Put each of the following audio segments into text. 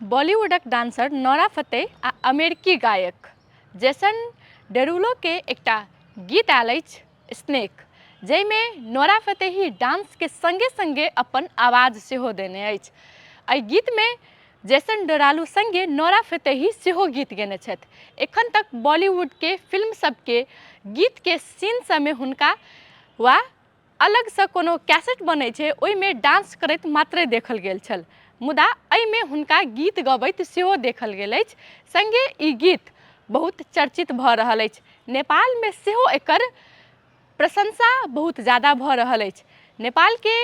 बॉलीवुडक dancer Nora Fatehi आ अमेरिकी गायक Jason डेरुलो के एकटा गीत आयल अछि स्नेक, जाहिमे नोरा फतेही डांस के संगे संगे अपन आवाज सेहो देने अछि। एहि गीत में जेसन डेरुलो संगे नोरा फतेही सेहो गीत गेने छथि। एखन तक बॉलीवुड के फिल्म सबके गीत के सीन सब में हुनका वा अलग से कोनो कैसेट बनै छै ओहिमे डांस करैत मात्रे देखल गेल छल, मुदा एहिमे हुनका गीत गबैत सेहो देखल गेल अछि। संगे ई गीत बहुत चर्चित भऽ रहल अछि। नेपाल में सेहो एकर प्रशंसा बहुत ज़्यादा भऽ रहल अछि। नेपाल के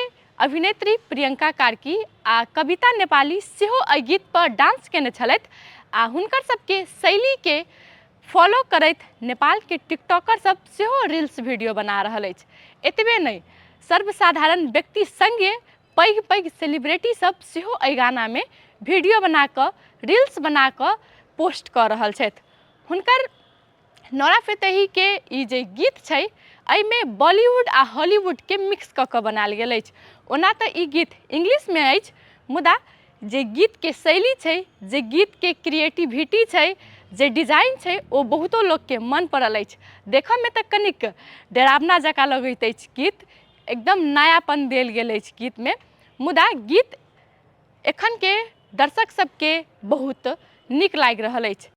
अभिनेत्री प्रियंका कार्की आ कविता नेपाली सेहो एहि गीत पर डांस केने छलथि आ हुनकर सबके शैली के फॉलो करैत नेपाल के टिकटॉकर सब सेहो रील्स वीडियो बना रहल अछि। एतबे नहीं, सर्वसाधारण व्यक्ति संगे पैघ पैघ सेलिब्रिटी सब सेहो एहि गाना में वीडियो बना कऽ रील्स बना कऽ पोस्ट कऽ रहल छथि। हुनकर नोरा फतेही के ई जे गीत छै एहिमे बॉलीवुड आ हॉलीवुड के मिक्स कऽ कऽ बनायल गेल अछि। ओना तऽ ई गीत इंग्लिश में अछि, मुदा जे गीत के शैली छै, जे गीत के क्रिएटिविटी छै, जे डिजाइन छै ओ बहुतो लोग के मन पड़ल अछि। देखऽ में तऽ कनिक डरावना जकाँ लगैत अछि गीत, एकदम नयापन देल गेल अछि गीत में, मुदा गीत एखन के दर्शक सबके बहुत नीक लागि रहल अछि।